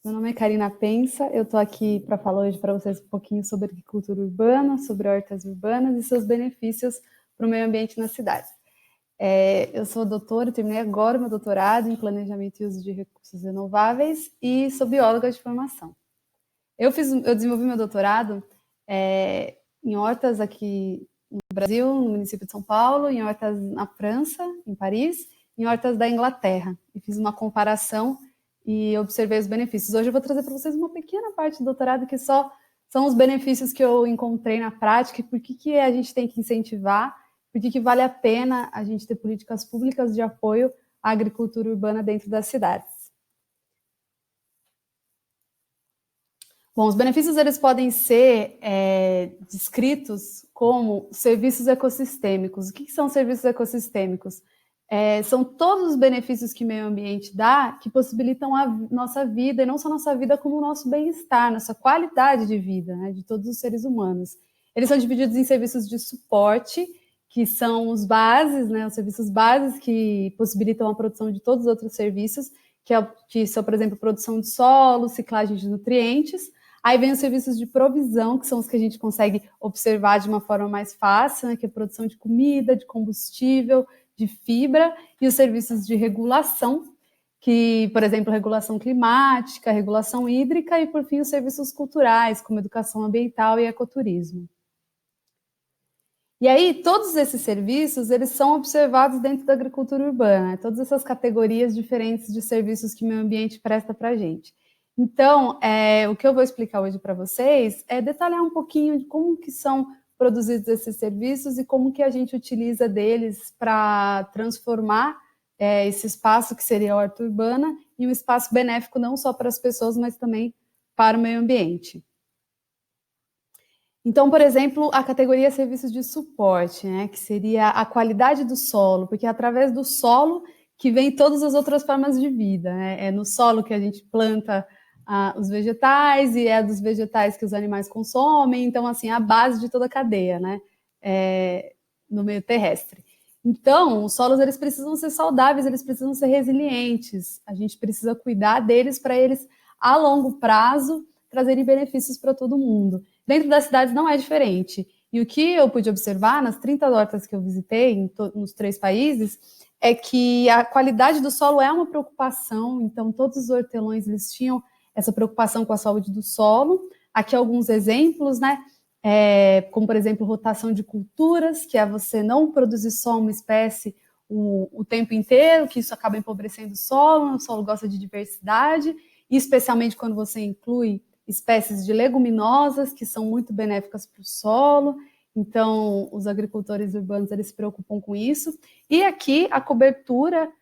Meu nome é Karina Pensa, eu estou aqui para falar hoje para vocês um pouquinho sobre agricultura urbana, sobre hortas urbanas e seus benefícios para o meio ambiente na cidade. Eu sou doutora, terminei agora o meu doutorado em planejamento e uso de recursos renováveis e sou bióloga de formação. Eu desenvolvi meu doutorado em hortas aqui no Brasil, no município de São Paulo, em hortas na França, em Paris, em hortas da Inglaterra. E fiz uma comparação e observei os benefícios. Hoje eu vou trazer para vocês uma pequena parte do doutorado que só são os benefícios que eu encontrei na prática e por que a gente tem que incentivar, por que vale a pena a gente ter políticas públicas de apoio à agricultura urbana dentro das cidades. Bom, os benefícios eles podem ser descritos como serviços ecossistêmicos. O que são serviços ecossistêmicos? São todos os benefícios que o meio ambiente dá que possibilitam a nossa vida, e não só a nossa vida, como o nosso bem-estar, nossa qualidade de vida, né, de todos os seres humanos. Eles são divididos em serviços de suporte, que são os bases, né, os serviços bases que possibilitam a produção de todos os outros serviços, que são, por exemplo, produção de solo, ciclagem de nutrientes. Aí vem os serviços de provisão, que são os que a gente consegue observar de uma forma mais fácil, né, que é a produção de comida, de combustível, de fibra, e os serviços de regulação, que, por exemplo, regulação climática, regulação hídrica, e, por fim, os serviços culturais, como educação ambiental e ecoturismo. E aí, todos esses serviços, eles são observados dentro da agricultura urbana, todas essas categorias diferentes de serviços que o meio ambiente presta para a gente. Então, o que eu vou explicar hoje para vocês é detalhar um pouquinho de como que são produzidos esses serviços e como que a gente utiliza deles para transformar esse espaço que seria a horta urbana em um espaço benéfico não só para as pessoas, mas também para o meio ambiente. Então, por exemplo, a categoria serviços de suporte, né, que seria a qualidade do solo, porque é através do solo que vem todas as outras formas de vida, né? É no solo que a gente planta os vegetais e é dos vegetais que os animais consomem, então, assim, é a base de toda a cadeia, né, no meio terrestre. Então, os solos, eles precisam ser saudáveis, eles precisam ser resilientes, a gente precisa cuidar deles para eles, a longo prazo, trazerem benefícios para todo mundo. Dentro das cidades não é diferente. E o que eu pude observar nas 30 hortas que eu visitei nos 3 países é que a qualidade do solo é uma preocupação, então todos os hortelões eles tinham essa preocupação com a saúde do solo. Aqui alguns exemplos, né? Como, por exemplo, rotação de culturas, que é você não produzir só uma espécie o tempo inteiro, que isso acaba empobrecendo o solo gosta de diversidade, e especialmente quando você inclui espécies de leguminosas que são muito benéficas para o solo. Então, os agricultores urbanos eles se preocupam com isso. E aqui a cobertura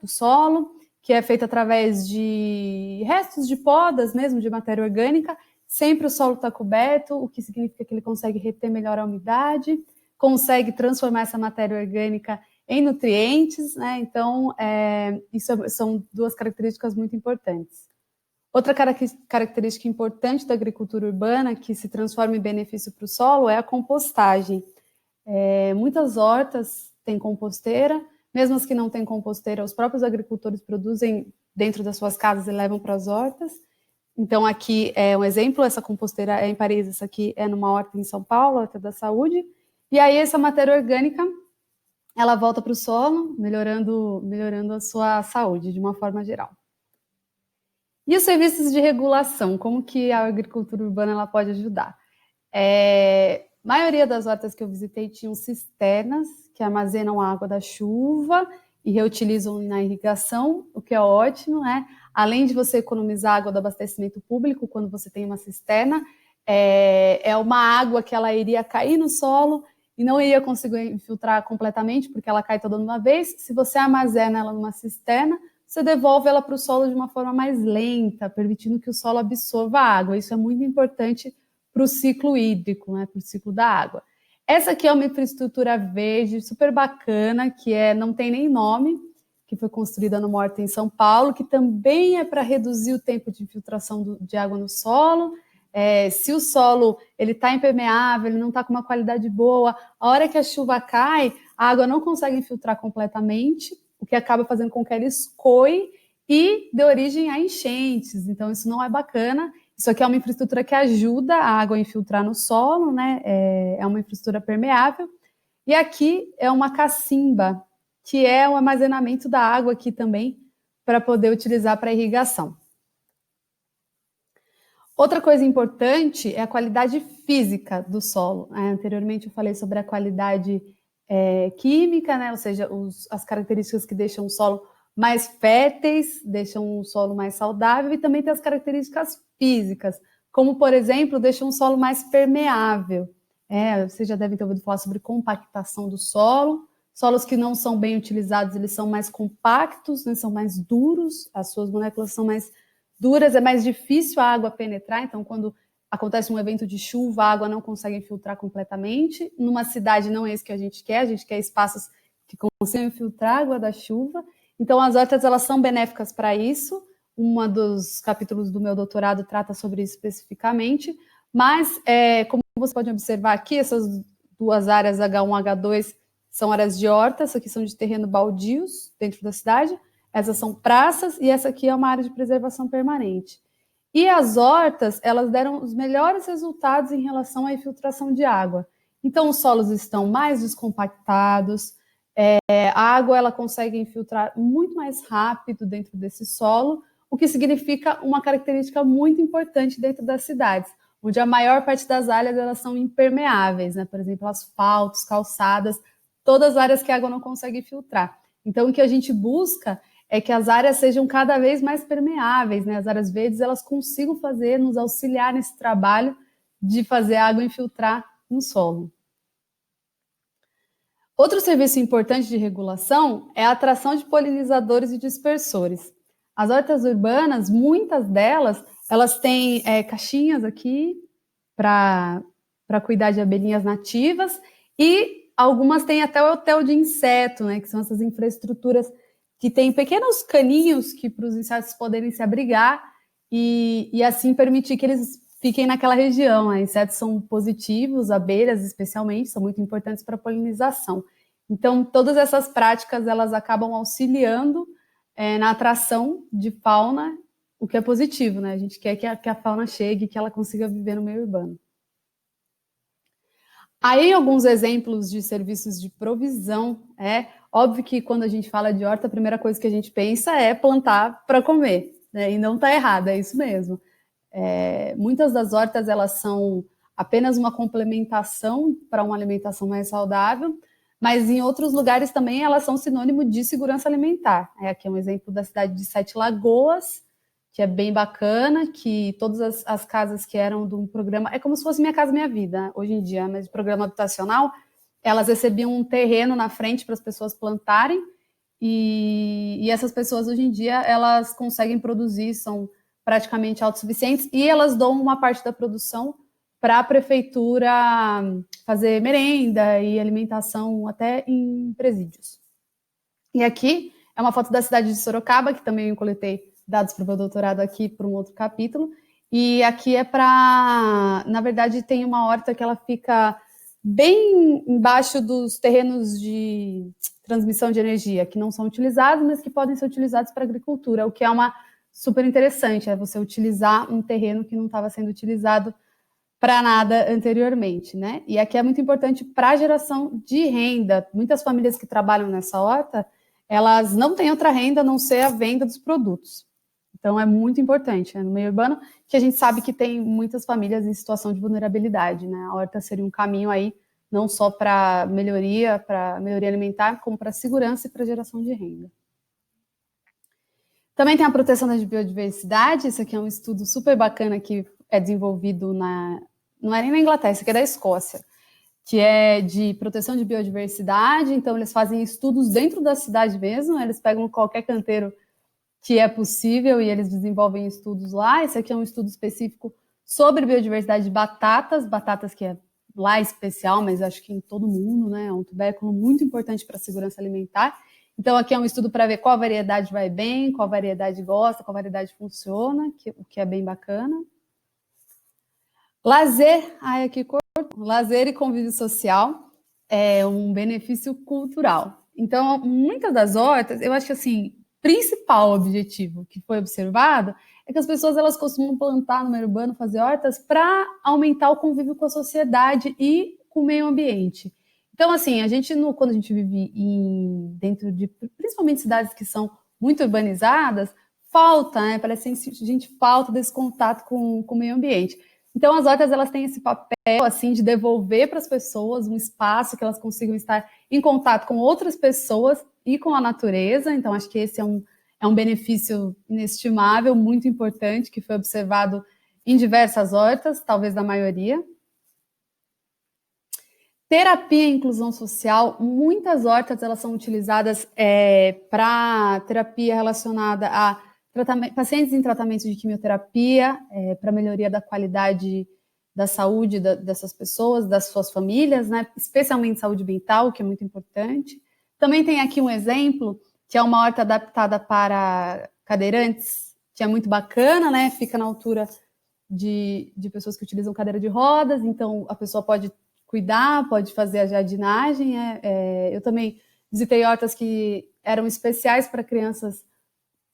do solo, que é feita através de restos de podas mesmo, de matéria orgânica. Sempre o solo está coberto, o que significa que ele consegue reter melhor a umidade, consegue transformar essa matéria orgânica em nutrientes, né? Então, isso são 2 características muito importantes. Outra característica importante da agricultura urbana, que se transforma em benefício para o solo, é a compostagem. Muitas hortas têm composteira, mesmo as que não têm composteira, os próprios agricultores produzem dentro das suas casas e levam para as hortas. Então, aqui é um exemplo, essa composteira é em Paris, essa aqui é numa horta em São Paulo, a Horta da Saúde. E aí, essa matéria orgânica, ela volta para o solo, melhorando a sua saúde, de uma forma geral. E os serviços de regulação, como que a agricultura urbana ela pode ajudar? A maioria das hortas que eu visitei tinham cisternas que armazenam a água da chuva e reutilizam na irrigação, o que é ótimo, né? Além de você economizar água do abastecimento público, quando você tem uma cisterna, é uma água que ela iria cair no solo e não iria conseguir infiltrar completamente, porque ela cai toda de uma vez. Se você armazena ela numa cisterna, você devolve ela para o solo de uma forma mais lenta, permitindo que o solo absorva a água. Isso é muito importante para o ciclo hídrico, né, para o ciclo da água. Essa aqui é uma infraestrutura verde, super bacana, que não tem nem nome, que foi construída numa horta em São Paulo, que também é para reduzir o tempo de infiltração de água no solo. Se o solo está impermeável, ele não está com uma qualidade boa, a hora que a chuva cai, a água não consegue infiltrar completamente, o que acaba fazendo com que ela escoe e dê origem a enchentes. Então, isso não é bacana. Isso aqui é uma infraestrutura que ajuda a água a infiltrar no solo, né? É uma infraestrutura permeável. E aqui é uma cacimba, que é o armazenamento da água aqui também, para poder utilizar para irrigação. Outra coisa importante é a qualidade física do solo. Anteriormente eu falei sobre a qualidade química, né? Ou seja, as características que deixam o solo mais férteis, deixam o solo mais saudável, e também tem as características físicas, como, por exemplo, deixam o solo mais permeável. Vocês já devem ter ouvido falar sobre compactação do solo. Solos que não são bem utilizados, eles são mais compactos, né? São mais duros, as suas moléculas são mais duras, é mais difícil a água penetrar, então quando acontece um evento de chuva, a água não consegue infiltrar completamente. Numa cidade não é isso que a gente quer espaços que consigam infiltrar a água da chuva. Então as hortas, elas são benéficas para isso. Um dos capítulos do meu doutorado trata sobre isso especificamente, mas como você pode observar aqui, essas duas áreas H1 e H2 são áreas de horta, essas aqui são de terreno baldios dentro da cidade, essas são praças e essa aqui é uma área de preservação permanente. E as hortas, elas deram os melhores resultados em relação à infiltração de água. Então, os solos estão mais descompactados, a água ela consegue infiltrar muito mais rápido dentro desse solo, o que significa uma característica muito importante dentro das cidades, onde a maior parte das áreas elas são impermeáveis, né? Por exemplo, asfaltos, calçadas, todas as áreas que a água não consegue filtrar. Então, o que a gente busca é que as áreas sejam cada vez mais permeáveis, né? As áreas verdes, elas consigam nos auxiliar nesse trabalho de fazer a água infiltrar no solo. Outro serviço importante de regulação é a atração de polinizadores e dispersores. As hortas urbanas, muitas delas, elas têm caixinhas aqui para cuidar de abelhinhas nativas, e algumas têm até o hotel de inseto, né? Que são essas infraestruturas que tem pequenos caninhos que para os insetos poderem se abrigar e assim permitir que eles fiquem naquela região. Né? Insetos são positivos, abelhas especialmente, são muito importantes para a polinização. Então, todas essas práticas, elas acabam auxiliando na atração de fauna, o que é positivo, né? A gente quer que a fauna chegue, que ela consiga viver no meio urbano. Aí, alguns exemplos de serviços de provisão. Óbvio que quando a gente fala de horta, a primeira coisa que a gente pensa é plantar para comer, né? E não está errado, é isso mesmo. Muitas das hortas, elas são apenas uma complementação para uma alimentação mais saudável, mas em outros lugares também elas são sinônimo de segurança alimentar. Aqui é um exemplo da cidade de Sete Lagoas, que é bem bacana, que todas as casas que eram de um programa, é como se fosse Minha Casa Minha Vida, hoje em dia, mas de programa habitacional, elas recebiam um terreno na frente para as pessoas plantarem, e essas pessoas hoje em dia, elas conseguem produzir, são praticamente autossuficientes, e elas dão uma parte da produção para a prefeitura fazer merenda e alimentação até em presídios. E aqui é uma foto da cidade de Sorocaba, que também eu coletei dados para o meu doutorado aqui para um outro capítulo, e aqui na verdade tem uma horta que ela fica bem embaixo dos terrenos de transmissão de energia, que não são utilizados, mas que podem ser utilizados para agricultura, o que é uma super interessante, é você utilizar um terreno que não estava sendo utilizado para nada anteriormente, né? E aqui é muito importante para a geração de renda. Muitas famílias que trabalham nessa horta, elas não têm outra renda a não ser a venda dos produtos. Então, é muito importante, no meio urbano, que a gente sabe que tem muitas famílias em situação de vulnerabilidade, né? A horta seria um caminho aí, não só para melhoria alimentar, como para segurança e para geração de renda. Também tem a proteção da biodiversidade. Esse aqui é um estudo super bacana que é desenvolvido não é nem na Inglaterra, esse aqui é da Escócia, que é de proteção de biodiversidade. Então, eles fazem estudos dentro da cidade mesmo, eles pegam qualquer canteiro que é possível e eles desenvolvem estudos lá. Esse aqui é um estudo específico sobre biodiversidade de batatas que é lá especial, mas acho que em todo mundo, né? É um tubérculo muito importante para a segurança alimentar. Então, aqui é um estudo para ver qual variedade vai bem, qual variedade gosta, qual variedade funciona, o que é bem bacana. Lazer, aqui corto. Lazer e convívio social é um benefício cultural. Então, muitas das hortas, eu acho que assim, principal objetivo que foi observado é que as pessoas elas costumam plantar no meio urbano, fazer hortas, para aumentar o convívio com a sociedade e com o meio ambiente. Então, assim, quando a gente vive dentro de, principalmente cidades que são muito urbanizadas, falta, né? Parece que a gente falta desse contato com o meio ambiente. Então, as hortas, elas têm esse papel, assim, de devolver para as pessoas um espaço que elas consigam estar em contato com outras pessoas e com a natureza. Então, acho que esse é um benefício inestimável, muito importante, que foi observado em diversas hortas, talvez na maioria. Terapia e inclusão social, muitas hortas elas são utilizadas para terapia relacionada a pacientes em tratamento de quimioterapia, para melhoria da qualidade da saúde dessas pessoas, das suas famílias, né? Especialmente saúde mental, que é muito importante. Também tem aqui um exemplo, que é uma horta adaptada para cadeirantes, que é muito bacana, né? Fica na altura de pessoas que utilizam cadeira de rodas, então a pessoa pode cuidar, pode fazer a jardinagem. Eu também visitei hortas que eram especiais para crianças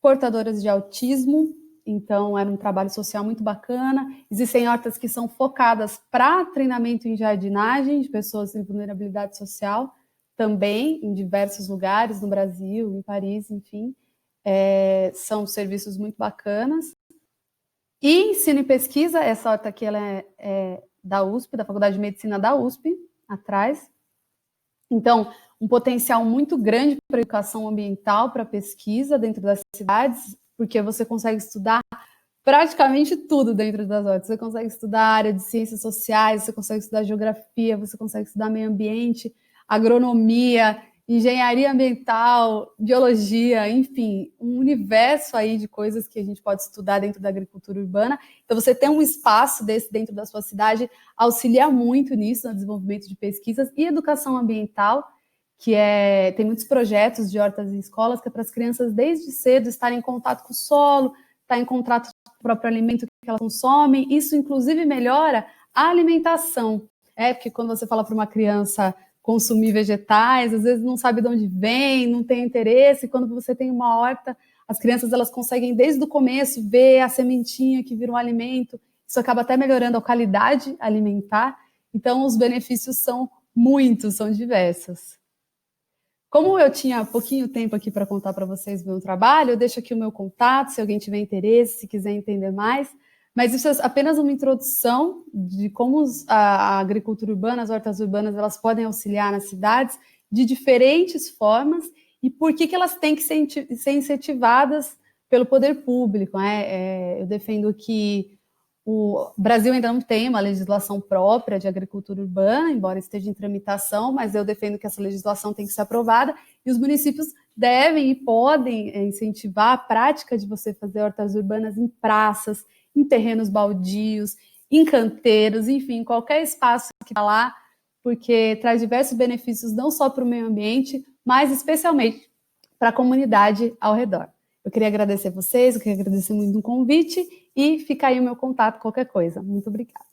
portadoras de autismo, então era um trabalho social muito bacana. Existem hortas que são focadas para treinamento em jardinagem de pessoas em vulnerabilidade social, também em diversos lugares no Brasil, em Paris, enfim. São serviços muito bacanas. E ensino e pesquisa, essa horta aqui ela é da USP, da Faculdade de Medicina da USP, atrás. Então, um potencial muito grande para a educação ambiental, para a pesquisa dentro das cidades, porque você consegue estudar praticamente tudo dentro das hortas. Você consegue estudar a área de ciências sociais, você consegue estudar geografia, você consegue estudar meio ambiente, agronomia, engenharia ambiental, biologia, enfim, um universo aí de coisas que a gente pode estudar dentro da agricultura urbana. Então, você ter um espaço desse dentro da sua cidade auxilia muito nisso, no desenvolvimento de pesquisas e educação ambiental, que tem muitos projetos de hortas em escolas que é para as crianças desde cedo estarem em contato com o solo, estar em contato com o próprio alimento que elas consomem. Isso, inclusive, melhora a alimentação. Porque quando você fala para uma criança consumir vegetais, às vezes não sabe de onde vem, não tem interesse. Quando você tem uma horta, as crianças elas conseguem desde o começo ver a sementinha que vira um alimento. Isso acaba até melhorando a qualidade alimentar. Então, os benefícios são muitos, são diversos. Como eu tinha pouquinho tempo aqui para contar para vocês do meu trabalho, eu deixo aqui o meu contato, se alguém tiver interesse, se quiser entender mais. Mas isso é apenas uma introdução de como a agricultura urbana, as hortas urbanas, elas podem auxiliar nas cidades de diferentes formas e por que elas têm que ser incentivadas pelo poder público. Eu defendo que o Brasil ainda não tem uma legislação própria de agricultura urbana, embora esteja em tramitação, mas eu defendo que essa legislação tem que ser aprovada e os municípios devem e podem incentivar a prática de você fazer hortas urbanas em praças, em terrenos baldios, em canteiros, enfim, qualquer espaço que está lá, porque traz diversos benefícios não só para o meio ambiente, mas especialmente para a comunidade ao redor. Eu queria agradecer vocês, eu queria agradecer muito o convite e fica aí o meu contato, qualquer coisa. Muito obrigada.